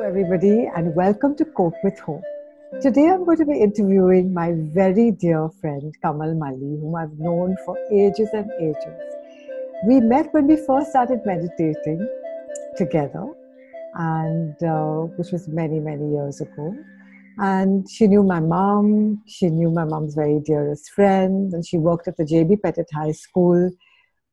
everybody, and welcome to Cope with Hope. Today, I'm going to be interviewing my very dear friend Kamal Mali, whom I've known for ages and ages. We met when we first started meditating together, and which was many, many years ago. And she knew my mom. She knew my mom's very dearest friend, and she worked at the J.B. Pettit High School,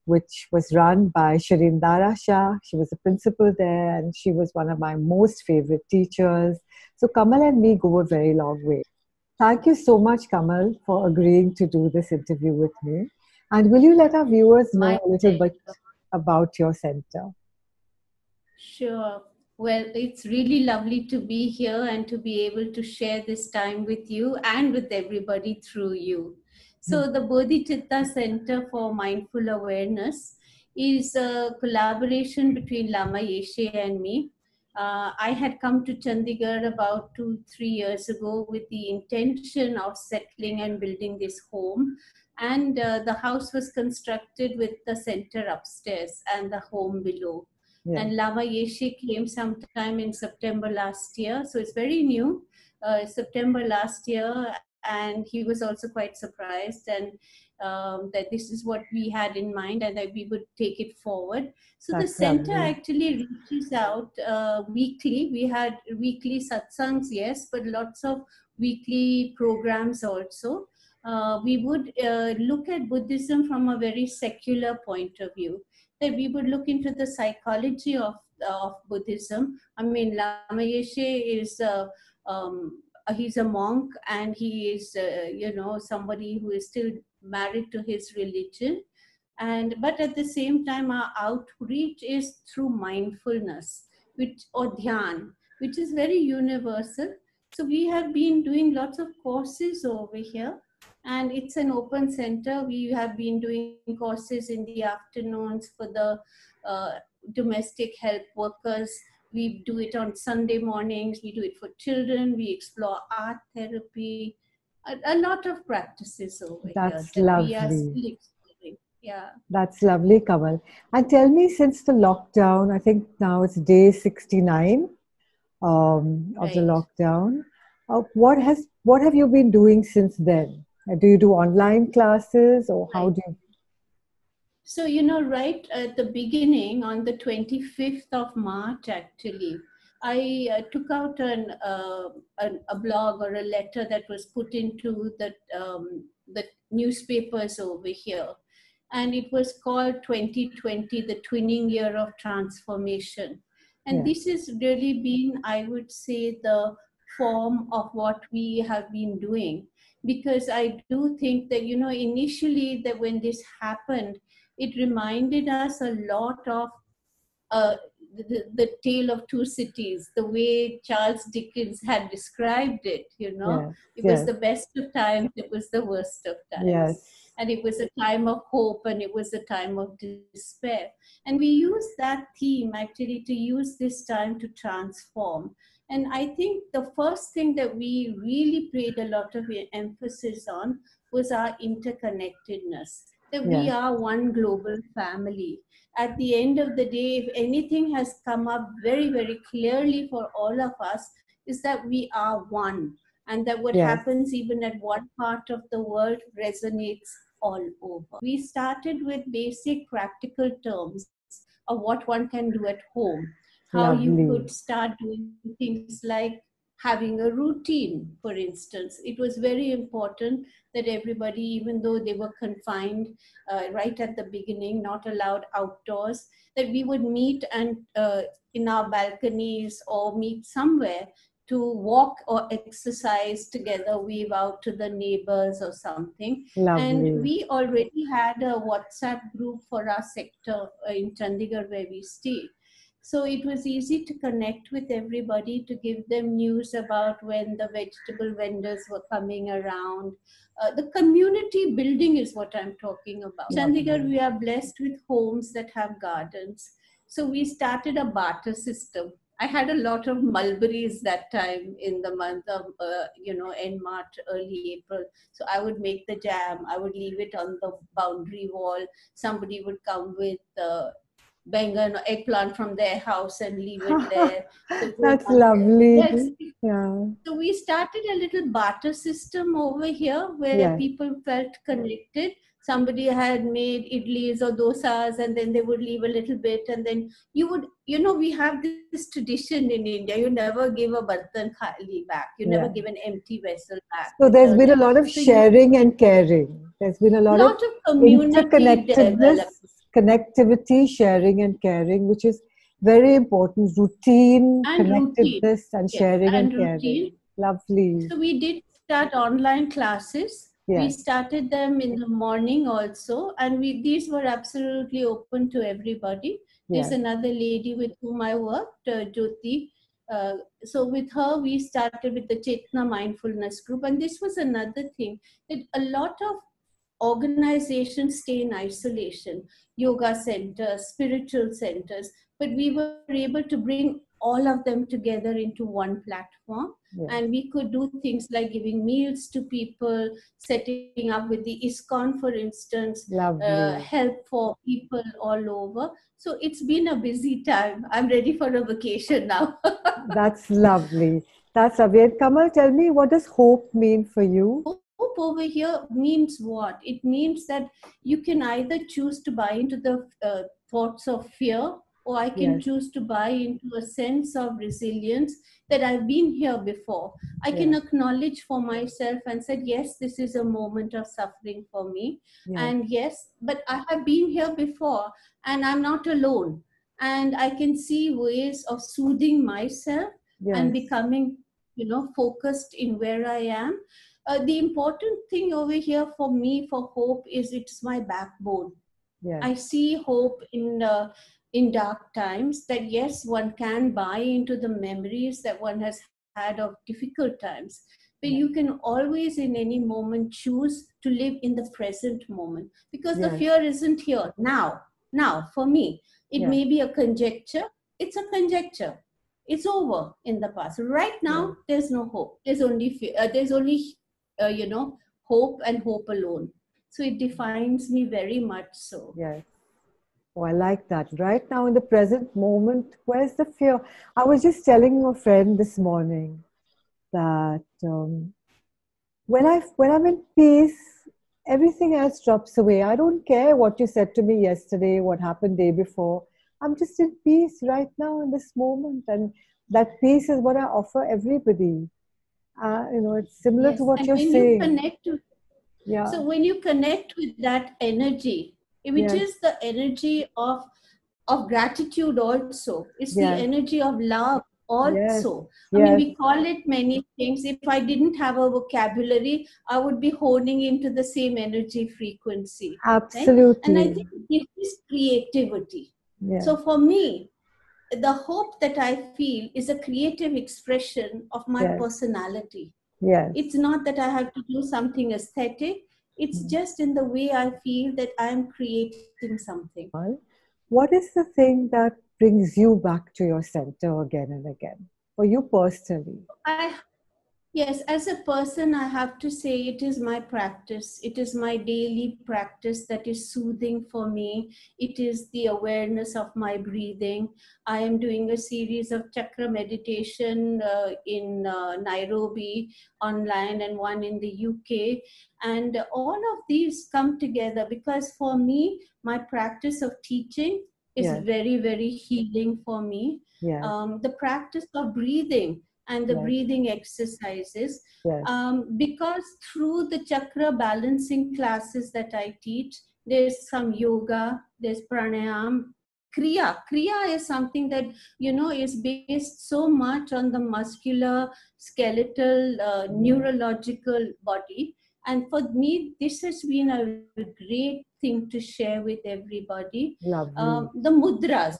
which was run by Sharindara Shah. She was the principal there, and she was one of my most favorite teachers. So Kamal and me go a very long way. Thank you so much, Kamal, for agreeing to do this interview with me. And will you let our viewers know My a little bit pleasure. about your center? Sure. Well, it's really lovely to be here and to be able to share this time with you and with everybody through you. So, the Bodhicitta Center for Mindful Awareness is a collaboration between Lama Yeshe and me. I had come to Chandigarh about 2-3 years ago with the intention of settling and building this home. And the house was constructed with the center upstairs and the home below. Yeah. And Lama Yeshe came sometime in September last year, so it's very new. September last year, and he was also quite surprised and that this is what we had in mind and that we would take it forward. So the That's center lovely. actually reaches out weekly. We had weekly satsangs, yes, but lots of weekly programs also. We would look at Buddhism from a very secular point of view, that we would look into the psychology of Buddhism. I mean, Lama Yeshe is he's a monk, and he is somebody who is still married to his religion, and but at the same time our outreach is through mindfulness, which or dhyan, which is very universal. So we have been doing lots of courses over here, and it's an open center. We have been doing courses in the afternoons for the uh, domestic help workers. We do it on Sunday mornings. We do it for children. We explore art therapy. A lot of practices over here That's that we are lovely. still exploring. Yeah. That's lovely, Kamal. And tell me, since the lockdown, I think now it's day 69 of the Right. lockdown. What have you been doing since then? Do you do online classes, or how Right. do you? So, right at the beginning, on the 25th of March, actually, I took out a blog or a letter that was put into the newspapers over here. And it was called 2020, the twinning year of transformation. And Yeah, this has really been, I would say, the form of what we have been doing. Because I do think that, initially that when this happened, it reminded us a lot of uh, the tale of two cities, the way Charles Dickens had described it. yes, It was yes, the best of times, it was the worst of times. yes, And it was a time of hope and it was a time of despair. And we use that theme actually to use this time to transform. And I think the first thing that we really paid a lot of emphasis on was our interconnectedness, that we yes, are one global family. At the end of the day, if anything has come up very, very clearly for all of us, is that we are one, and that what yes, happens even at one part of the world resonates all over. We started with basic practical terms of what one can do at home, how you could lovely. start doing things like having a routine, for instance. It was very important that everybody, even though they were confined right at the beginning, not allowed outdoors, that we would meet and in our balconies or meet somewhere to walk or exercise together, wave out to the neighbors or something. And Lovely. we already had a WhatsApp group for our sector in Chandigarh where we stay. So it was easy to connect with everybody, to give them news about when the vegetable vendors were coming around. The community building is what I'm talking about. Chandigarh, Lovely. we are blessed with homes that have gardens. So we started a barter system. I had a lot of mulberries that time in the month of, end March, early April. So I would make the jam. I would leave it on the boundary wall. Somebody would come with bengan or eggplant from their house and leave it there. So go That's downstairs. lovely. Yes. Yeah. So we started a little barter system over here where Yes. people felt connected. Somebody had made idlis or dosas, and then they would leave a little bit, and then you would, we have this tradition in India. You never give a bartan khali back. You never Yeah. give an empty vessel back. So there's been a Return it. lot of So sharing and caring. There's been a lot of community interconnectedness, developed. connectivity, sharing and caring, which is very important. Routine, And connectiveness, and Yes, sharing and and routine. caring. Lovely. So we did start online classes. We Yes. started them in the morning also, and these were absolutely open to everybody. There's Yes. another lady with whom I worked, Jyoti. So with her, we started with the Chetna Mindfulness Group, and this was another thing that a lot of organizations stay in isolation, yoga centers, spiritual centers, but we were able to bring all of them together into one platform. Yes. And we could do things like giving meals to people, setting up with the ISKCON, for instance, help for people all over. So it's been a busy time. I'm ready for a vacation now. That's lovely. That's lovely. And Kamal, tell me, what does hope mean for you? Hope over here means what? It means that you can either choose to buy into the thoughts of fear, or I can choose to buy into a sense of resilience that I've been here before. I can acknowledge for myself and said, yes, this is a moment of suffering for me. And yes, but I have been here before and I'm not alone. And I can see ways of soothing myself and becoming, focused in where I am. The important thing over here for me for hope is it's my backbone. I see hope in dark times, that yes, one can buy into the memories that one has had of difficult times, but you can always in any moment choose to live in the present moment, because the fear isn't here now for me. It may be a conjecture. It's a conjecture. It's over in the past. Right now, there's no hope. There's only fear. There's only hope, and hope alone. So it defines me very much so. Yes. Oh, I like that. Right now, in the present moment, where's the fear? I was just telling a friend this morning that when I'm in peace, everything else drops away. I don't care what you said to me yesterday, what happened day before. I'm just in peace right now in this moment, and that peace is what I offer everybody. It's similar to what you're saying. So when you connect with that energy, which is the energy of gratitude also, it's the energy of love also. I mean, we call it many things. If I didn't have a vocabulary, I would be honing into the same energy frequency. Absolutely. Right? And I think this is creativity. So for me, the hope that I feel is a creative expression of my personality. It's not that I have to do something aesthetic. It's just in the way I feel that I'm creating something. What is the thing that brings you back to your center again and again, for you personally? Yes, as a person, I have to say it is my practice. It is my daily practice that is soothing for me. It is the awareness of my breathing. I am doing a series of chakra meditation in Nairobi online, and one in the UK. And all of these come together because for me, my practice of teaching is very, very healing for me. The practice of breathing and the breathing exercises, because through the chakra balancing classes that I teach, there's some yoga, there's pranayam, kriya. Kriya is something that, is based so much on the muscular, skeletal, neurological body. And for me, this has been a great thing to share with everybody. The mudras,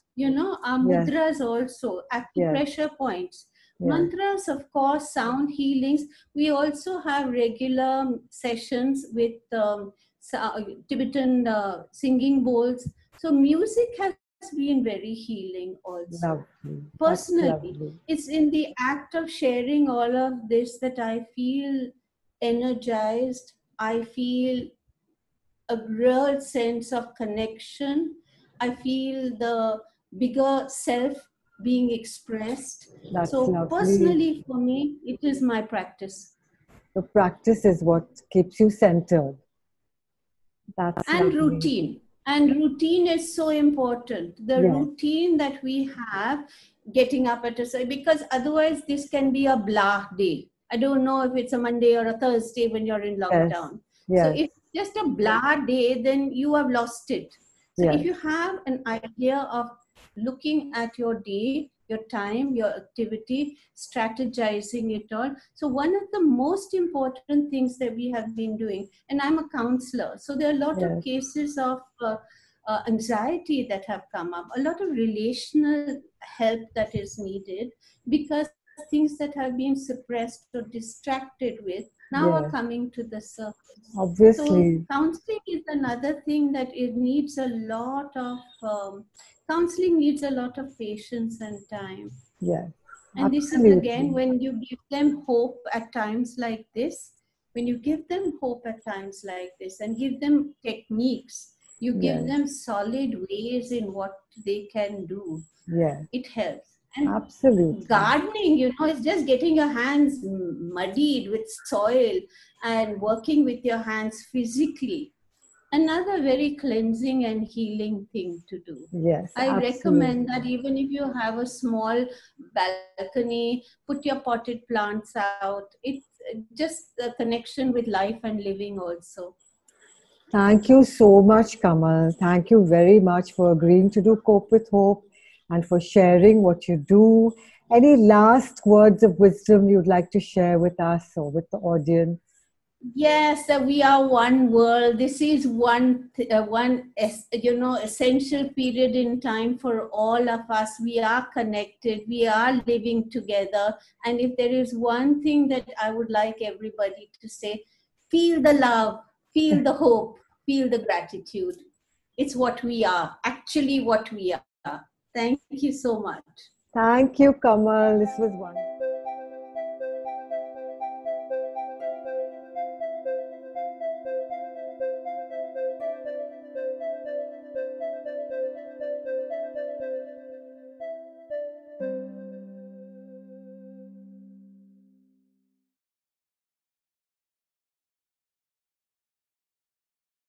our mudras also, acupressure points. Mantras, of course, sound healings. We also have regular sessions with Tibetan singing bowls. So music has been very healing also. Personally, it's in the act of sharing all of this that I feel energized. I feel a real sense of connection. I feel the bigger self being expressed. That's So lovely. personally, for me, it is my practice. The practice is what keeps you centered. That's And lovely. routine. And routine is so important. The Yes. routine that we have, getting up at a, because otherwise this can be a blah day. I don't know if it's a Monday or a Thursday when you're in lockdown. Yes. So if it's just a blah day, then you have lost it. So Yes. if you have an idea of looking at your day, your time, your activity, strategizing it all. So one of the most important things that we have been doing, and I'm a counselor, so there are a lot Yes. of cases of anxiety that have come up, a lot of relational help that is needed, because things that have been suppressed or distracted with now are Yes. coming to the surface. Obviously. So counseling is another thing that it needs a lot of counseling needs a lot of patience and time. Yes. And this is Absolutely. again when you give them hope at times like this, when you give them hope at times like this and give them techniques, you give Yes. them solid ways in what they can do, Yes. it helps. And Absolutely. gardening, you know, is just getting your hands muddied with soil and working with your hands physically. Another very cleansing and healing thing to do. Yes. I Absolutely. recommend that even if you have a small balcony, put your potted plants out. It's just a connection with life and living also. Thank you so much, Kamal. Thank you very much for agreeing to do Cope with Hope and for sharing what you do. Any last words of wisdom you'd like to share with us or with the audience? Yes, we are one world. This is one essential period in time for all of us. We are connected. We are living together. And if there is one thing that I would like everybody to say, feel the love, feel the hope, feel the gratitude. It's what we are, actually what we are. Thank you so much. Thank you, Kamal. This was wonderful.